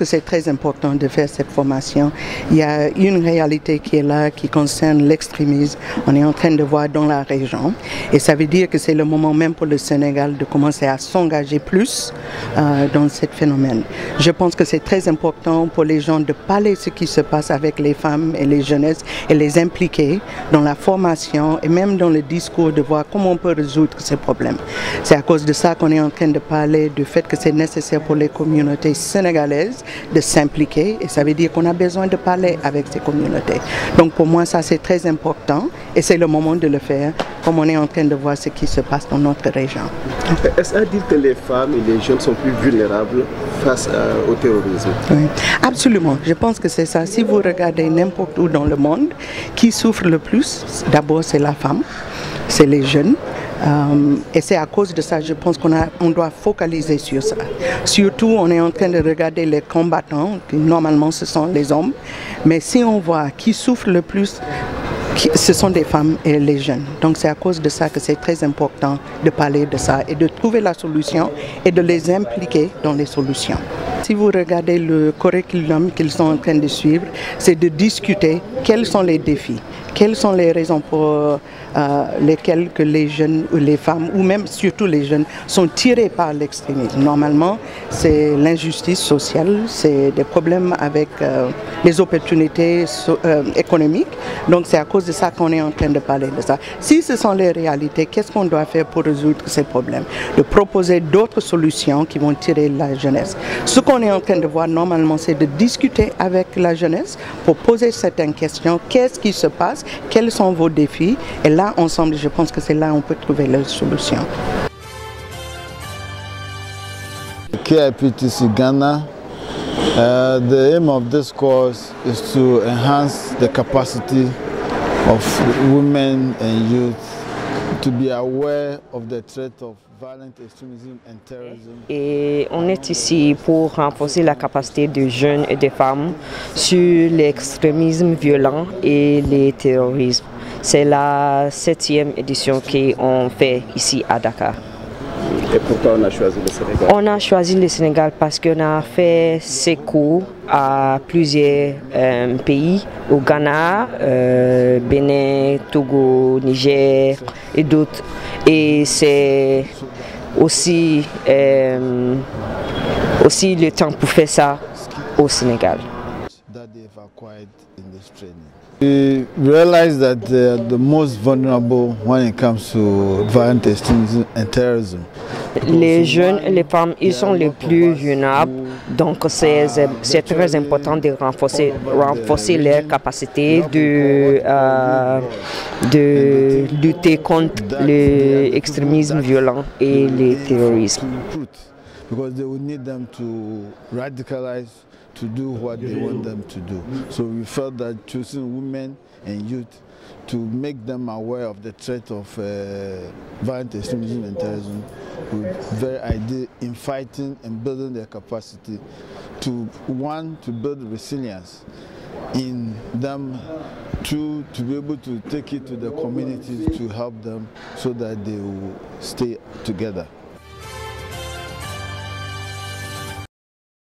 C'est très important de faire cette formation. Il y a une réalité qui est là, qui concerne l'extrémisme. On est en train de voir dans la région. Et ça veut dire que c'est le moment même pour le Sénégal de commencer à s'engager plus dans ce phénomène. Je pense que c'est très important pour les gens de parler de ce qui se passe avec les femmes et les jeunesses et les impliquer dans la formation et même dans le discours de voir comment on peut résoudre ces problèmes. C'est à cause de ça qu'on est en train de parler du fait que c'est nécessaire pour les communautés sénégalaises de s'impliquer, et ça veut dire qu'on a besoin de parler avec ces communautés. Donc pour moi ça c'est très important et c'est le moment de le faire comme on est en train de voir ce qui se passe dans notre région. Est-ce à dire que les femmes et les jeunes sont plus vulnérables face au terrorisme? Oui, absolument, je pense que c'est ça. Si vous regardez n'importe où dans le monde, qui souffre le plus, d'abord c'est la femme, c'est les jeunes. Et c'est à cause de ça, je pense qu'on doit focaliser sur ça. Surtout, on est en train de regarder les combattants, qui normalement ce sont les hommes, mais si on voit qui souffre le plus, ce sont des femmes et les jeunes. Donc c'est à cause de ça que c'est très important de parler de ça et de trouver la solution et de les impliquer dans les solutions. Si vous regardez le curriculum qu'ils sont en train de suivre, c'est de discuter quels sont les défis, quelles sont les raisons pour lesquelles que les jeunes ou les femmes, ou même surtout les jeunes, sont tirés par l'extrémisme. Normalement, c'est l'injustice sociale, c'est des problèmes avec les opportunités économiques. Donc c'est à cause de ça qu'on est en train de parler de ça. Si ce sont les réalités, qu'est-ce qu'on doit faire pour résoudre ces problèmes? De proposer d'autres solutions qui vont tirer la jeunesse. Ce qu'on est en train de voir normalement, c'est de discuter avec la jeunesse pour poser certaines questions. Qu'est-ce qui se passe? Quels sont vos défis? Et là, ensemble, je pense que c'est là qu'on peut trouver la solution. KIPTC Ghana, the aim of this course is to enhance the capacity of women and youth to be aware of the threat of violent extremism and terrorism. Et on est ici pour renforcer la capacité des jeunes et des femmes sur l'extrémisme violent et le terrorisme. C'est la 7e édition qu'on fait ici à Dakar. Et pourquoi on a choisi le Sénégal? On a choisi le Sénégal parce qu'on a fait ces cours à plusieurs pays, au Ghana, Bénin, Togo, Niger et d'autres. Et c'est aussi le temps pour faire ça au Sénégal. We realize that they are the most vulnerable when it comes to violent extremism and terrorism. Les jeunes et les femmes, ils sont les plus vulnérables, donc c'est très important de renforcer leur capacité de lutter contre l'extrémisme violent et le terrorisme. Because they will need them to radicalize, to do what they want them to do. So we felt that choosing women and youth to make them aware of the threat of violent extremism and terrorism would be very ideal in fighting and building their capacity to, one, to build resilience in them, two, to be able to take it to the communities to help them so that they will stay together.